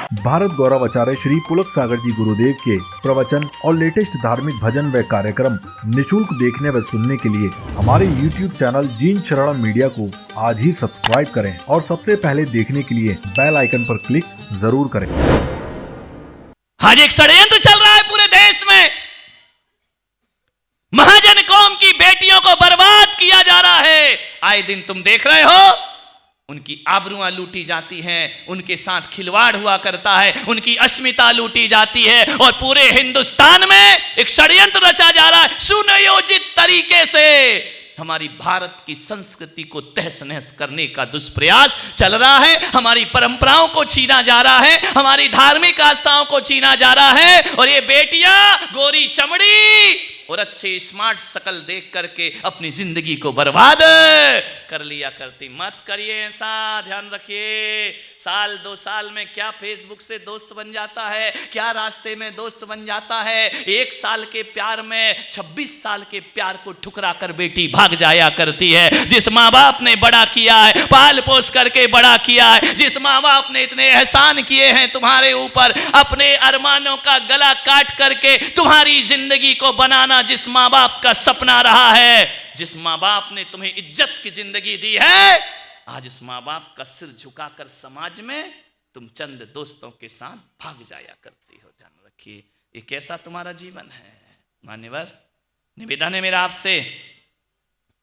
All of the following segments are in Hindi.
भारत गौरव आचार्य श्री पुलक सागर जी गुरुदेव के प्रवचन और लेटेस्ट धार्मिक भजन व कार्यक्रम निशुल्क देखने व सुनने के लिए हमारे YouTube चैनल जीन शरणम मीडिया को आज ही सब्सक्राइब करें और सबसे पहले देखने के लिए बेल आइकन पर क्लिक जरूर करें। आज एक षड्यंत्र चल रहा है पूरे देश में, महाजन कौम की बेटियों को बर्बाद किया जा रहा है। आए दिन तुम देख रहे हो, उनकी आबरुआं लूटी जाती हैं, उनके साथ खिलवाड़ हुआ करता है, उनकी अस्मिता लूटी जाती है और पूरे हिंदुस्तान में एक षड्यंत्र रचा जा रहा है। सुनियोजित तरीके से हमारी भारत की संस्कृति को तहस नहस करने का दुष्प्रयास चल रहा है। हमारी परंपराओं को छीना जा रहा है, हमारी धार्मिक आस्थाओं को छीना जा रहा है। और ये बेटियां गोरी चमड़ी और अच्छे स्मार्ट शकल देख करके अपनी जिंदगी को बर्बाद कर लिया करती। मत करिए ऐसा, ध्यान रखिए। साल 2 साल में क्या फेसबुक से दोस्त बन जाता है, क्या रास्ते में दोस्त बन जाता है। 1 साल के प्यार में 26 साल के प्यार को ठुकरा कर बेटी भाग जाया करती है। जिस माँ बाप ने बड़ा किया है, पाल पोस करके बड़ा किया है, जिस माँ बाप ने इतने एहसान किए हैं तुम्हारे ऊपर, अपने अरमानों का गला काट करके तुम्हारी जिंदगी को बनाना जिस माँ बाप का सपना रहा है, जिस माँ बाप ने तुम्हें इज्जत की जिंदगी दी है, आज उस माँ बाप का सिर झुकाकर समाज में तुम चंद दोस्तों के साथ भाग जाया करती हो। ध्यान रखिए, ये कैसा तुम्हारा जीवन है। मान्यवर, निवेदन है मेरा आपसे,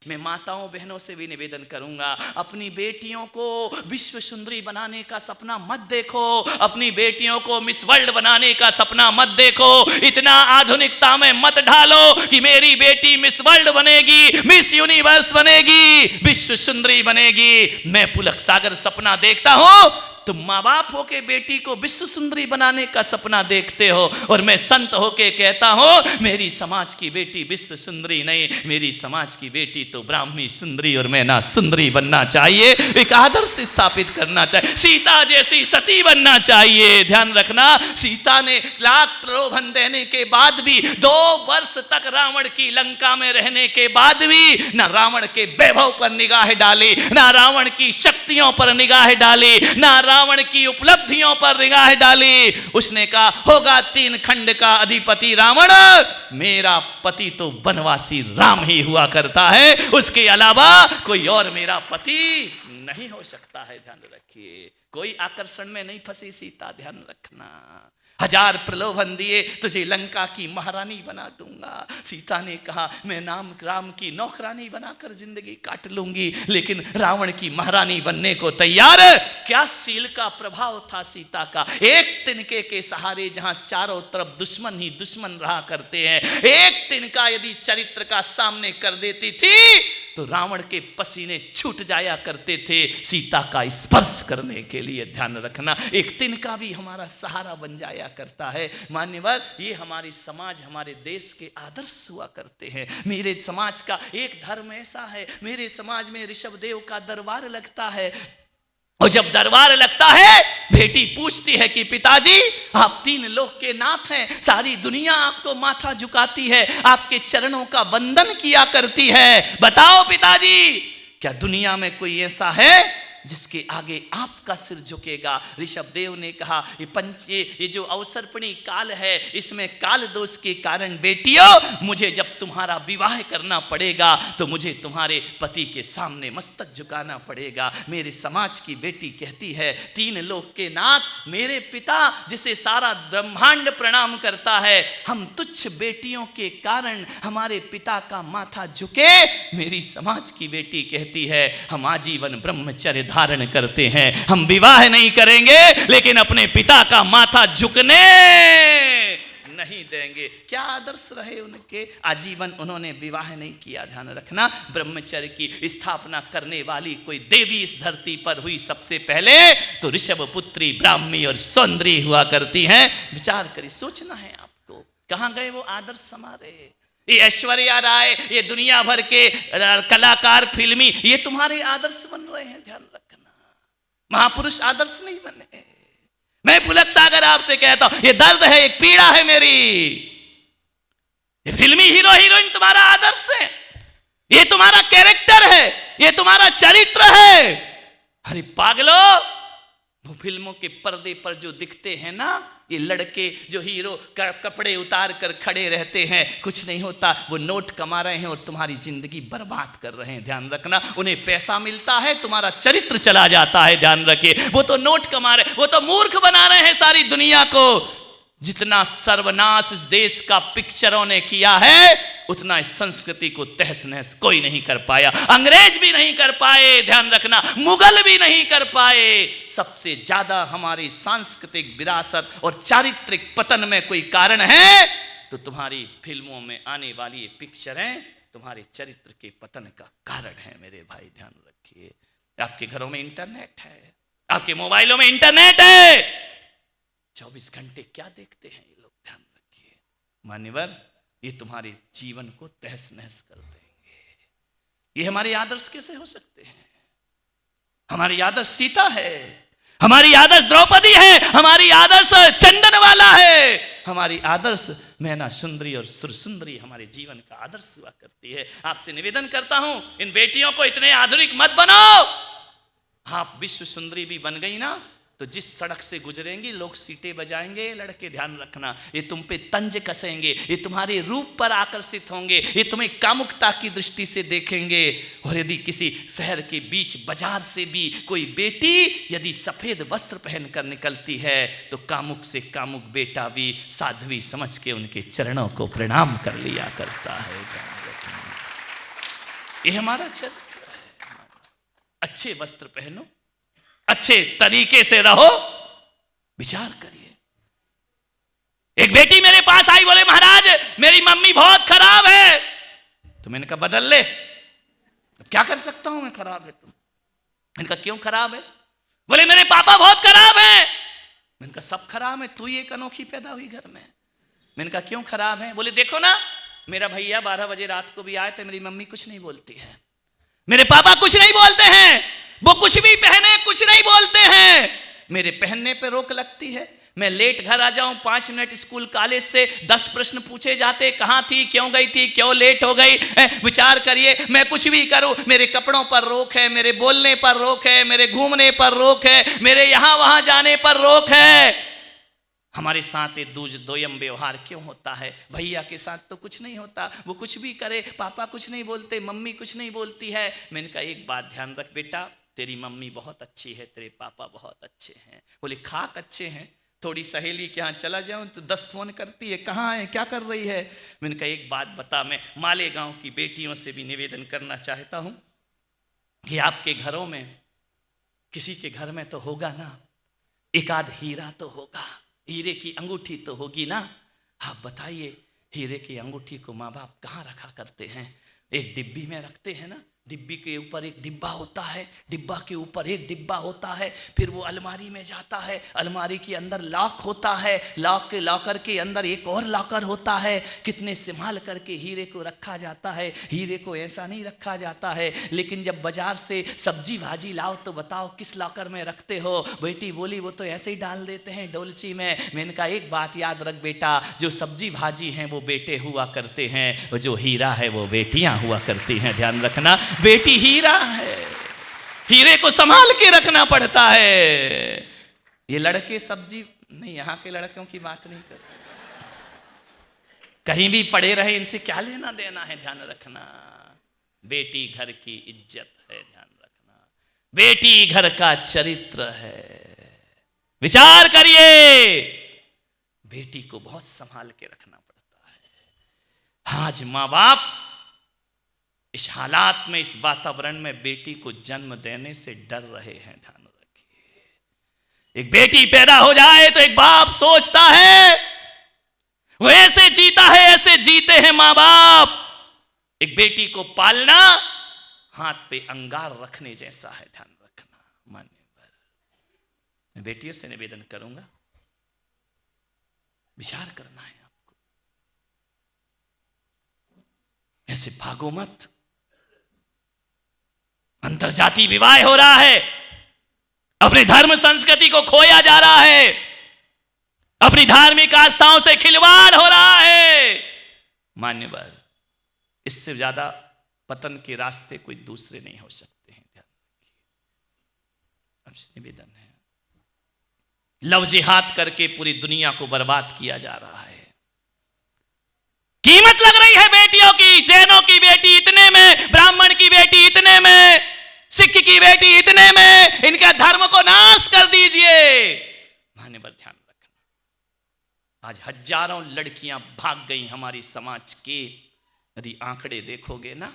मैं माताओं बहनों से भी निवेदन करूंगा, अपनी बेटियों को विश्व सुंदरी बनाने का सपना मत देखो, अपनी बेटियों को मिस वर्ल्ड बनाने का सपना मत देखो। इतना आधुनिकता में मत ढालो कि मेरी बेटी मिस वर्ल्ड बनेगी, मिस यूनिवर्स बनेगी, विश्व सुंदरी बनेगी। मैं पुलक सागर सपना देखता हूं, तुम माँ बाप होके बेटी को विश्व सुंदरी बनाने का सपना देखते हो। और मैं संत होके कहता हूं, मेरी समाज की बेटी विश्व सुंदरी नहीं, मेरी समाज की बेटी तो ब्राह्मी सुंदरी और मैं ना सुंदरी बनना चाहिए। एक आदर्श स्थापित करना चाहिए, सीता जैसी सती बनना चाहिए। ध्यान रखना, सीता ने लाख प्रलोभन देने के बाद भी, 2 वर्ष तक रावण की लंका में रहने के बाद भी ना रावण के वैभव पर निगाह डाली, ना रावण की शक्तियों पर निगाह डाली, ना रावण की उपलब्धियों पर निगाह डाली। उसने कहा, होगा 3 खंड का अधिपति रावण, मेरा पति तो वनवासी राम ही हुआ करता है, उसके अलावा कोई और मेरा पति नहीं हो सकता है। ध्यान रखिए, कोई आकर्षण में नहीं फंसी सीता, ध्यान रखना। 1000 प्रलोभन दिए, तुझे लंका की महारानी बना दूंगा। सीता ने कहा, मैं राम की नौकरानी बनाकर जिंदगी काट लूंगी, लेकिन रावण की महारानी बनने को तैयार। क्या शील का प्रभाव था सीता का। एक तिनके के सहारे जहां चारों तरफ दुश्मन ही दुश्मन रहा करते हैं, एक तिनका यदि चरित्र का सामने कर देती थी तो रावण के पसीने छूट जाया करते थे सीता का स्पर्श करने के लिए। ध्यान रखना, एक तिनका भी हमारा सहारा बन जाया करता है। मान्यवर, ये हमारी समाज, हमारे देश के आदर्श हुआ करते हैं। मेरे समाज का एक धर्म ऐसा है, मेरे समाज में ऋषभ देव का दरबार लगता है, और जब दरबार लगता है, बेटी पूछती है कि पिताजी, आप 3 लोक के नाथ हैं, सारी दुनिया आपको माथा झुकाती है, आपके चरणों का वंदन किया करती है। बताओ पिताजी, क्या दुनिया में कोई ऐसा है जिसके आगे आपका सिर झुकेगा। ऋषभ देव ने कहा, ये जो अवसर्पणी काल है, इसमें काल दोष के कारण बेटियों, मुझे जब तुम्हारा विवाह करना पड़ेगा तो मुझे तुम्हारे पति के सामने मस्तक झुकाना पड़ेगा। मेरे समाज की बेटी कहती है, 3 लोक के नाथ मेरे पिता, जिसे सारा ब्रह्मांड प्रणाम करता है, हम तुच्छ बेटियों के कारण हमारे पिता का माथा झुके। मेरी समाज की बेटी कहती है, हम आजीवन ब्रह्मचर्य धारण करते हैं, हम विवाह नहीं करेंगे, लेकिन अपने पिता का माथा झुकने नहीं देंगे। क्या आदर्श रहे उनके, आजीवन उन्होंने विवाह नहीं किया। ध्यान रखना, ब्रह्मचर्य की स्थापना करने वाली कोई देवी इस धरती पर हुई सबसे पहले तो ऋषभ पुत्री ब्राह्मी और सौंदर्य हुआ करती हैं। विचार करिए, सोचना है आपको, कहां गए वो आदर्श हमारे। ये ऐश्वर्या राय, ये दुनिया भर के कलाकार, फिल्मी, ये तुम्हारे आदर्श बन रहे हैं। ध्यान रखना, महापुरुष आदर्श नहीं बने। मैं पुलक सागर आपसे कहता हूं, ये दर्द है, एक पीड़ा है मेरी। ये फिल्मी हीरो हीरोइन तुम्हारा आदर्श है, ये तुम्हारा कैरेक्टर है, ये तुम्हारा चरित्र है। अरे पागलो, वो फिल्मों के पर्दे पर जो दिखते हैं ना, ये लड़के जो हीरो कपड़े उतार कर खड़े रहते हैं, कुछ नहीं होता, वो नोट कमा रहे हैं और तुम्हारी जिंदगी बर्बाद कर रहे हैं। ध्यान रखना, उन्हें पैसा मिलता है, तुम्हारा चरित्र चला जाता है। ध्यान रखिए, वो तो नोट कमा रहे, वो तो मूर्ख बना रहे हैं सारी दुनिया को। जितना सर्वनाश इस देश का पिक्चरों ने किया है, उतना इस संस्कृति को तहस नहस कोई नहीं कर पाया। अंग्रेज भी नहीं कर पाए, ध्यान रखना, मुगल भी नहीं कर पाए। सबसे ज्यादा हमारी सांस्कृतिक विरासत और चारित्रिक पतन में कोई कारण है तो तुम्हारी फिल्मों में आने वाली ये पिक्चरें तुम्हारे चरित्र के पतन का कारण है। मेरे भाई ध्यान रखिए, आपके घरों में इंटरनेट है, आपके मोबाइलों में इंटरनेट है, 24 घंटे क्या देखते हैं ये लोग। ध्यान रखिए मान्यवर, ये तुम्हारे जीवन को तहस नहस कर देंगे। ये हमारे आदर्श कैसे हो सकते हैं? हमारी आदर्श सीता है, हमारी आदर्श द्रौपदी है, हमारी आदर्श चंदन वाला है, हमारी आदर्श मैना सुंदरी और सुरसुंदरी हमारे जीवन का आदर्श हुआ करती है। आपसे निवेदन करता हूं, इन बेटियों को इतने आधुनिक मत बनाओ। आप विश्व सुंदरी भी बन गई ना, तो जिस सड़क से गुजरेंगी लोग सीटें बजाएंगे। लड़के ध्यान रखना, ये तुम पे तंज कसेंगे, ये तुम्हारे रूप पर आकर्षित होंगे, ये तुम्हें कामुकता की दृष्टि से देखेंगे। और यदि किसी शहर के बीच बाजार से भी कोई बेटी यदि सफेद वस्त्र पहनकर निकलती है तो कामुक से कामुक बेटा भी साध्वी समझ के उनके चरणों को प्रणाम कर लिया करता है। ये हमारा चरित्र है। अच्छे वस्त्र पहनो, अच्छे तरीके से रहो, विचार करिए। एक बेटी मेरे पास आई, बोले महाराज मेरी मम्मी बहुत खराब है। तो मैंने कहा बदल ले। अब क्या कर सकता हूं मैं, खराब है तुम। मैंने कहा क्यों खराब है? बोले मेरे पापा बहुत खराब है। मैंने कहा सब खराब है, तू ही एक अनोखी पैदा हुई घर में। मैंने कहा क्यों खराब है? बोले देखो ना, मेरा भैया 12 बजे रात को भी आए तो मेरी मम्मी कुछ नहीं बोलती है, मेरे पापा कुछ नहीं बोलते हैं, वो कुछ भी पहने कुछ नहीं बोलते हैं, मेरे पहनने पे रोक लगती है। मैं लेट घर आ जाऊं, 5 मिनट स्कूल कॉलेज से 10 प्रश्न पूछे जाते, कहां थी, क्यों गई थी, क्यों लेट हो गई। विचार करिए, मैं कुछ भी करूं, मेरे कपड़ों पर रोक है, मेरे बोलने पर रोक है, मेरे घूमने पर रोक है, मेरे यहां वहां जाने पर रोक है। हमारे साथ ये दोयम व्यवहार क्यों होता है? भैया के साथ तो कुछ नहीं होता, वो कुछ भी करे, पापा कुछ नहीं बोलते, मम्मी कुछ नहीं बोलती है। मैंने कहा एक बात ध्यान रख बेटा, तेरी मम्मी बहुत अच्छी है, तेरे पापा बहुत अच्छे हैं। बोले खाक अच्छे हैं, थोड़ी सहेली के यहाँ चला जाऊं तो 10 फोन करती है, कहाँ है, क्या कर रही है। मैंने कहा एक बात बता, मैं मालेगांव की बेटियों से भी निवेदन करना चाहता हूं कि आपके घरों में किसी के घर में तो होगा ना एक आध हीरा तो होगा, हीरे की अंगूठी तो होगी ना। आप बताइए, हीरे की अंगूठी को माँ बाप कहाँ रखा करते हैं? एक डिब्बी में रखते हैं ना, डिब्बी के ऊपर एक डिब्बा होता है, डिब्बा के ऊपर एक डिब्बा होता है, फिर वो अलमारी में जाता है, अलमारी के अंदर लॉक होता है, लॉक के लॉकर के अंदर एक और लॉकर होता है। कितने संभाल करके हीरे को रखा जाता है, हीरे को ऐसा नहीं रखा जाता है। लेकिन जब बाजार से सब्जी भाजी लाओ तो बताओ किस लॉकर में रखते हो? बेटी बोली वो तो ऐसे ही डाल देते हैं डोलची में। मैंने कहा एक बात याद रख बेटा, जो सब्जी भाजी हैं वो बेटे हुआ करते हैं, और जो हीरा है वो बेटियां हुआ करती हैं। ध्यान रखना, बेटी हीरा है, हीरे को संभाल के रखना पड़ता है। ये लड़के सब्जी नहीं, यहां के लड़कों की बात नहीं कर, कहीं भी पड़े रहे, इनसे क्या लेना देना है। ध्यान रखना, बेटी घर की इज्जत है, ध्यान रखना, बेटी घर का चरित्र है। विचार करिए, बेटी को बहुत संभाल के रखना पड़ता है। आज माँ बाप इस हालात में, इस वातावरण में बेटी को जन्म देने से डर रहे हैं। ध्यान रखिए, एक बेटी पैदा हो जाए तो एक बाप सोचता है, वो ऐसे जीता है, ऐसे जीते हैं मां बाप। एक बेटी को पालना हाथ पे अंगार रखने जैसा है। ध्यान रखना मान्यवर, मैं बेटियों से निवेदन करूंगा, विचार करना है आपको, ऐसे भागो मत। अंतरजातीय विवाह हो रहा है, अपनी धर्म संस्कृति को खोया जा रहा है, अपनी धार्मिक आस्थाओं से खिलवाड़ हो रहा है। मान्यवर, इससे ज्यादा पतन के रास्ते कोई दूसरे नहीं हो सकते हैं। ध्यान रखिए, आपसे निवेदन है, लव जिहाद करके पूरी दुनिया को बर्बाद किया जा रहा है। कीमत लग रही है बेटियों की, जैनों की बेटी इतने में, ब्राह्मण की बेटी इतने में, सिख की बेटी इतने में, इनका धर्म को नाश कर दीजिए। माने पर ध्यान रखना, आज हजारों लड़कियां भाग गई हमारी समाज की, यदि आंकड़े देखोगे ना,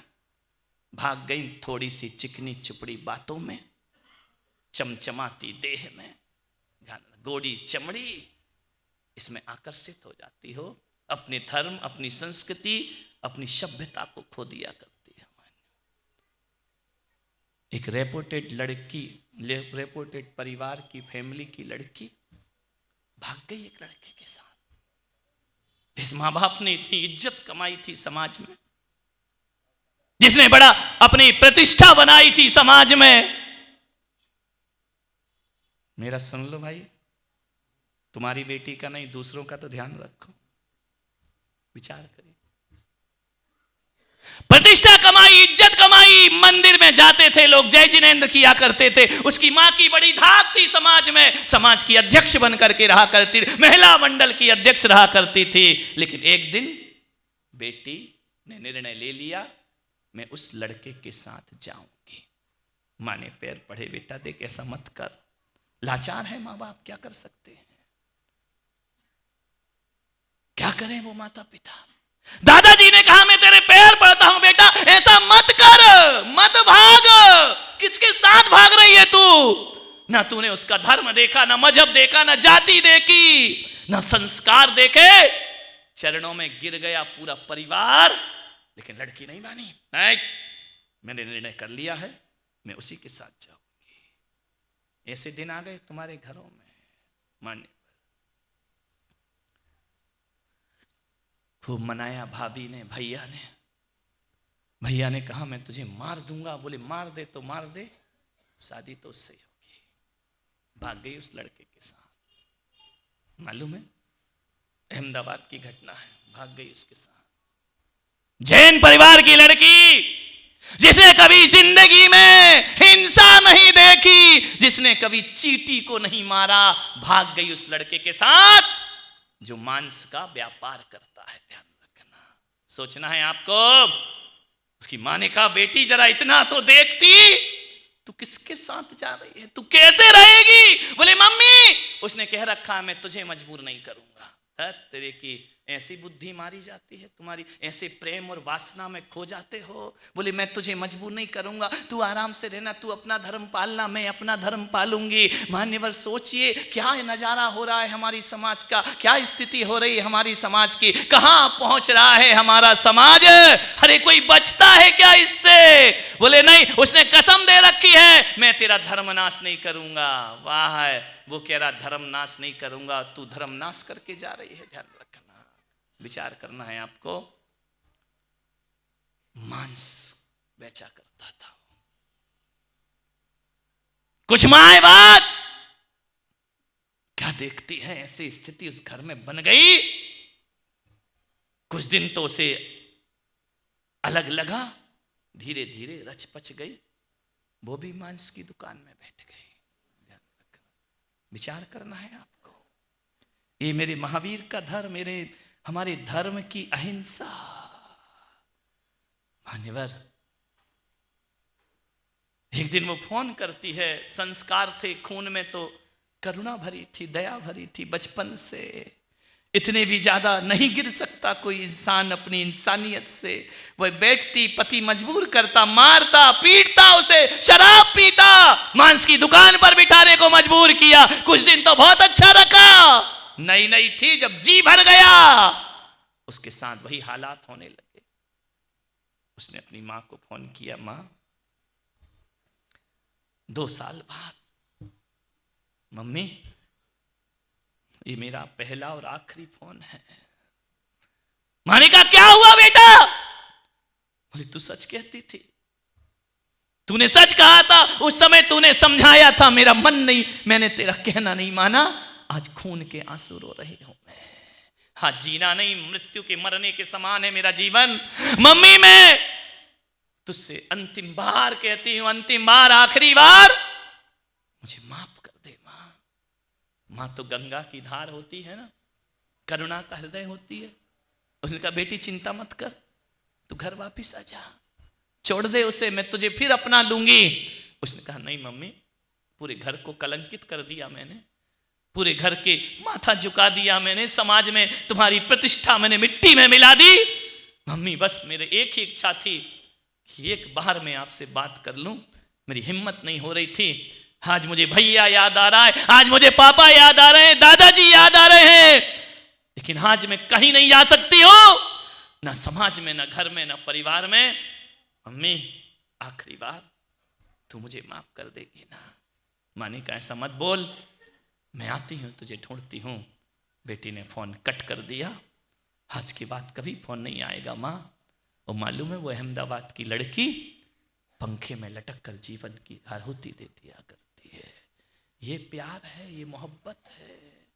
भाग गई थोड़ी सी चिकनी चुपड़ी बातों में, चमचमाती देह में, गोरी चमड़ी, इसमें आकर्षित हो जाती हो, अपने धर्म, अपनी संस्कृति, अपनी सभ्यता को खो दिया करती है। एक रेपुटेड लड़की, रेपुटेड परिवार की, फैमिली की लड़की भाग गई एक लड़के के साथ, जिस माँ बाप ने इतनी इज्जत कमाई थी समाज में, जिसने बड़ा अपनी प्रतिष्ठा बनाई थी समाज में। मेरा सुन लो भाई, तुम्हारी बेटी का नहीं, दूसरों का तो ध्यान रखो, विचार करिए। प्रतिष्ठा कमाई, इज्जत कमाई, मंदिर में जाते थे लोग, जय जिनेंद्र किया करते थे, उसकी मां की बड़ी धाक थी समाज में, समाज की अध्यक्ष बन करके रहा करती थी, महिला मंडल की अध्यक्ष रहा करती थी। लेकिन एक दिन बेटी ने निर्णय ले लिया, मैं उस लड़के के साथ जाऊंगी। मां ने पैर पड़े, बेटा देख ऐसा मत कर, लाचार है मां बाप, क्या कर सकते हैं, क्या करें वो माता पिता। दादाजी ने कहा मैं तेरे पैर पड़ता हूं बेटा, ऐसा मत कर, मत भाग। किसके साथ भाग रही है तू? ना तूने उसका धर्म देखा, ना मजहब देखा, ना जाति देखी, ना संस्कार देखे, चरणों में गिर गया पूरा परिवार। लेकिन लड़की नहीं मानी, नहीं, मैंने निर्णय कर लिया है, मैं उसी के साथ जाऊंगी। ऐसे दिन आ गए तुम्हारे घरों में, मान्य खूब मनाया भाभी ने, भैया ने कहा मैं तुझे मार दूंगा। बोले मार दे तो मार दे, शादी तो उससे ही होगी। भाग गई उस लड़के के साथ, मालूम है अहमदाबाद की घटना है, भाग गई उसके साथ। जैन परिवार की लड़की, जिसने कभी जिंदगी में हिंसा नहीं देखी, जिसने कभी चींटी को नहीं मारा, भाग गई उस लड़के के साथ जो मांस का व्यापार करता है। ध्यान रखना, सोचना है आपको। उसकी मां ने कहा बेटी जरा इतना तो देखती, तू किसके साथ जा रही है, तू कैसे रहेगी? बोले मम्मी, उसने कह रखा मैं तुझे मजबूर नहीं करूंगा। तेरे की ऐसी बुद्धि मारी जाती है तुम्हारी, ऐसे प्रेम और वासना में खो जाते हो। बोले मैं तुझे मजबूर नहीं करूंगा, तू आराम से रहना, तू अपना धर्म पालना, मैं अपना धर्म पालूंगी। मान्यवर सोचिए क्या नजारा हो रहा है हमारी समाज का, क्या स्थिति हो रही है हमारी समाज की, कहां पहुंच रहा है हमारा समाज। अरे कोई बचता है क्या इससे? बोले नहीं, उसने कसम दे रखी है मैं तेरा धर्म नाश नहीं करूंगा। वाह है, वो कह रहा धर्म नाश नहीं करूंगा, तू धर्म नाश करके जा रही है। ध्यान रखना, विचार करना है आपको। मांस बेचा करता था, कुछ माए बात क्या देखती है, ऐसी स्थिति उस घर में बन गई। कुछ दिन तो उसे अलग लगा, धीरे धीरे रच पच गई, वो भी मांस की दुकान में बैठ गई। विचार करना है आपको। ये मेरे महावीर का धर्म, हमारे धर्म की अहिंसा। मान्यवर एक दिन वो फोन करती है, संस्कार थे खून में तो करुणा भरी थी, दया भरी थी बचपन से। इतने भी ज्यादा नहीं गिर सकता कोई इंसान अपनी इंसानियत से। वह बैठती, पति मजबूर करता, मारता, पीटता उसे, शराब पीता, मांस की दुकान पर बिठाने को मजबूर किया। कुछ दिन तो बहुत अच्छा रखा, नई नई थी, जब जी भर गया उसके साथ वही हालात होने लगे। उसने अपनी मां को फोन किया, मां 2 साल बाद, मम्मी ये मेरा पहला और आखिरी फोन है। मां ने कहा क्या हुआ बेटा? बोले तू सच कहती थी, तूने सच कहा था, उस समय तूने समझाया था, मेरा मन नहीं, मैंने तेरा कहना नहीं माना, आज खून के आंसू रो रही हूं मैं। हाँ, जीना नहीं, मृत्यु के मरने के समान है मेरा जीवन। मम्मी मैं तुझसे अंतिम बार कहती हूं, अंतिम बार, आखिरी बार, मुझे माफ कर दे मां, माँ तो गंगा की धार होती है ना, करुणा का हृदय होती है। उसने कहा बेटी चिंता मत कर, तू घर वापिस आ जा, छोड़ दे उसे, मैं तुझे फिर अपना लूंगी। उसने कहा नहीं मम्मी, पूरे घर को कलंकित कर दिया मैंने, पूरे घर के माथा झुका दिया मैंने, समाज में तुम्हारी प्रतिष्ठा मैंने मिट्टी में मिला दी। मम्मी बस मेरे एक ही इच्छा थी कि एक बार मैं आपसे बात कर लूं, मेरी हिम्मत नहीं हो रही थी। आज मुझे भैया याद आ रहा है, आज मुझे पापा याद आ रहे हैं, दादाजी याद आ रहे हैं, लेकिन आज मैं कहीं नहीं जा सकती हूं, ना समाज में, ना घर में, ना परिवार में। मम्मी आखिरी बार तू मुझे माफ कर देगी ना? माँ ने कहा ऐसा मत बोल, मैं आती हूँ तुझे ढूंढती हूँ। बेटी ने फोन कट कर दिया। आज के बाद कभी फोन नहीं आएगा माँ। वो मालूम है वो अहमदाबाद की लड़की पंखे में लटक कर जीवन की आहुति दे दिया करती है। ये प्यार है, ये मोहब्बत है।